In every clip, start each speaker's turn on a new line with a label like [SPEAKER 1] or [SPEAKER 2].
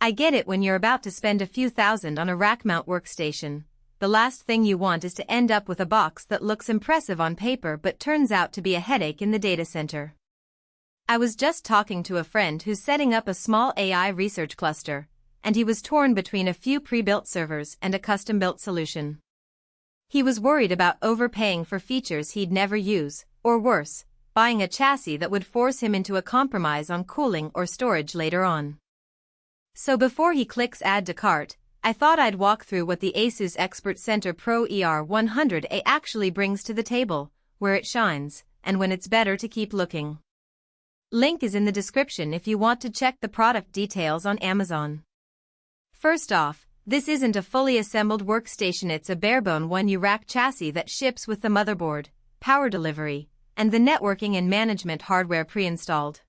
[SPEAKER 1] I get it. When you're about to spend a few thousand on a rack-mount workstation, the last thing you want is to end up with a box that looks impressive on paper but turns out to be a headache in the data center. I was just talking to a friend who's setting up a small AI research cluster, and he was torn between a few pre-built servers and a custom-built solution. He was worried about overpaying for features he'd never use, or worse, buying a chassis that would force him into a compromise on cooling or storage later on. So before he clicks add to cart, I thought I'd walk through what the ASUS ExpertCenter Pro ER100A actually brings to the table, where it shines, and when it's better to keep looking. Link is in the description if you want to check the product details on Amazon. First off, this isn't a fully assembled workstation. It's a Barebone 1U rack chassis that ships with the motherboard, power delivery, and the networking and management hardware pre-installed.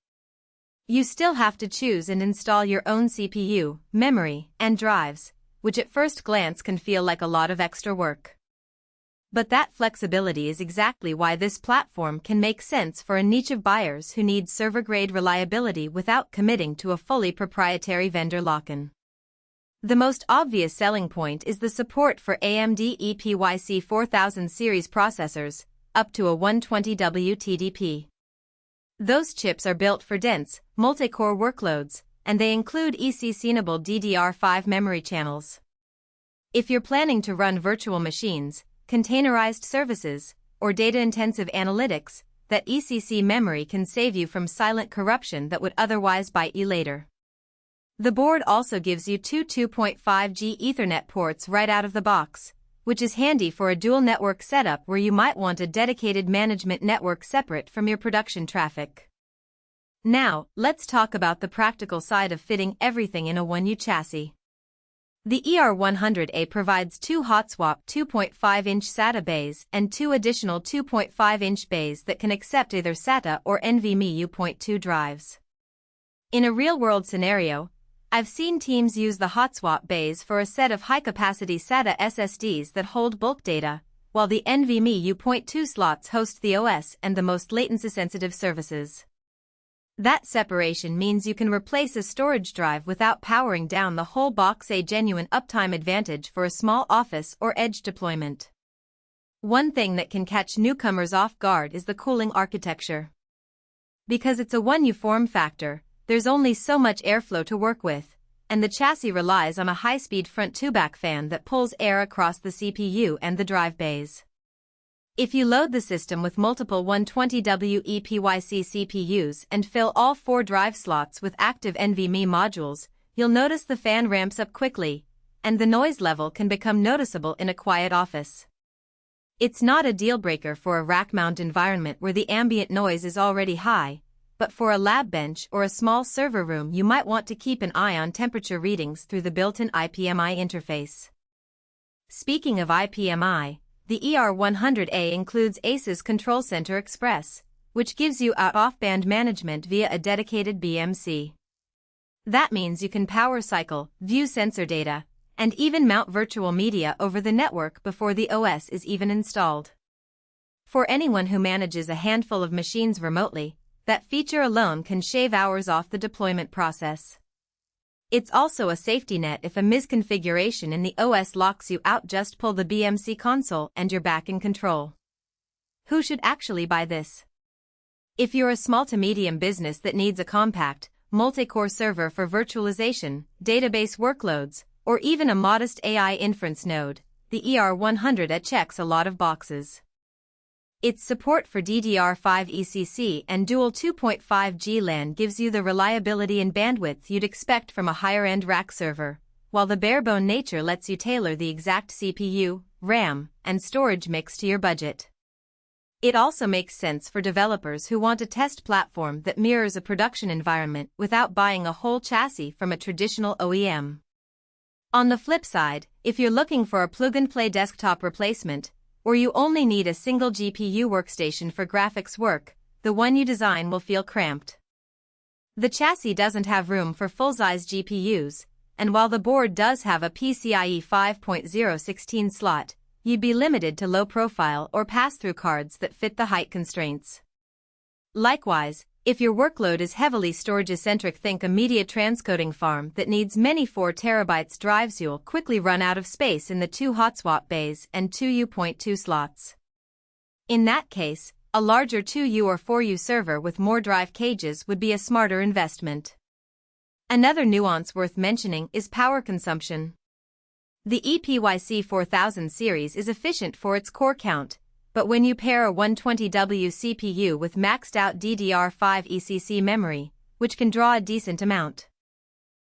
[SPEAKER 1] You still have to choose and install your own CPU, memory, and drives, which at first glance can feel like a lot of extra work. But that flexibility is exactly why this platform can make sense for a niche of buyers who need server-grade reliability without committing to a fully proprietary vendor lock-in. The most obvious selling point is the support for AMD EPYC 4000 series processors, up to a 120W TDP. Those chips are built for dense, multi-core workloads, and they include ECC-enabled DDR5 memory channels. If you're planning to run virtual machines, containerized services, or data-intensive analytics, that ECC memory can save you from silent corruption that would otherwise bite you later. The board also gives you two 2.5G Ethernet ports right out of the box, which is handy for a dual network setup where you might want a dedicated management network separate from your production traffic. Now, let's talk about the practical side of fitting everything in a 1U chassis. The ER100A provides two hot-swap 2.5-inch SATA bays and two additional 2.5-inch bays that can accept either SATA or NVMe U.2 drives. In a real-world scenario, I've seen teams use the hot-swap bays for a set of high-capacity SATA SSDs that hold bulk data, while the NVMe U.2 slots host the OS and the most latency-sensitive services. That separation means you can replace a storage drive without powering down the whole box, a genuine uptime advantage for a small office or edge deployment. One thing that can catch newcomers off guard is the cooling architecture. Because it's a 1U form factor, there's only so much airflow to work with, and the chassis relies on a high-speed front two-back fan that pulls air across the CPU and the drive bays. If you load the system with multiple 120W EPYC CPUs and fill all 4 drive slots with active NVMe modules, you'll notice the fan ramps up quickly, and the noise level can become noticeable in a quiet office. It's not a deal-breaker for a rack-mount environment where the ambient noise is already high, but for a lab bench or a small server room you might want to keep an eye on temperature readings through the built-in IPMI interface. Speaking of IPMI, the ER100A includes ASUS Control Center Express, which gives you out-off-band management via a dedicated BMC. That means you can power cycle, view sensor data, and even mount virtual media over the network before the OS is even installed. For anyone who manages a handful of machines remotely, that feature alone can shave hours off the deployment process. It's also a safety net if a misconfiguration in the OS locks you out. Just pull the BMC console and you're back in control. Who should actually buy this? If you're a small to medium business that needs a compact, multi-core server for virtualization, database workloads, or even a modest AI inference node, the ER100A checks a lot of boxes. Its support for DDR5 ECC and dual 2.5G LAN gives you the reliability and bandwidth you'd expect from a higher-end rack server, while the Barebone nature lets you tailor the exact CPU, RAM, and storage mix to your budget. It also makes sense for developers who want a test platform that mirrors a production environment without buying a whole chassis from a traditional OEM. On the flip side, if you're looking for a plug-and-play desktop replacement, or you only need a single GPU workstation for graphics work, the 1U design will feel cramped. The chassis doesn't have room for full-size GPUs, and while the board does have a PCIe 5.0 16 slot, you'd be limited to low-profile or pass-through cards that fit the height constraints. Likewise, If your workload is heavily storage-centric, think a media transcoding farm that needs many 4 TB drives. You'll quickly run out of space in the 2 hot swap bays and 2 U.2 slots. In that case, a larger 2U or 4U server with more drive cages would be a smarter investment. Another nuance worth mentioning is power consumption. The EPYC 4000 series is efficient for its core count, but when you pair a 120W CPU with maxed-out DDR5 ECC memory, which can draw a decent amount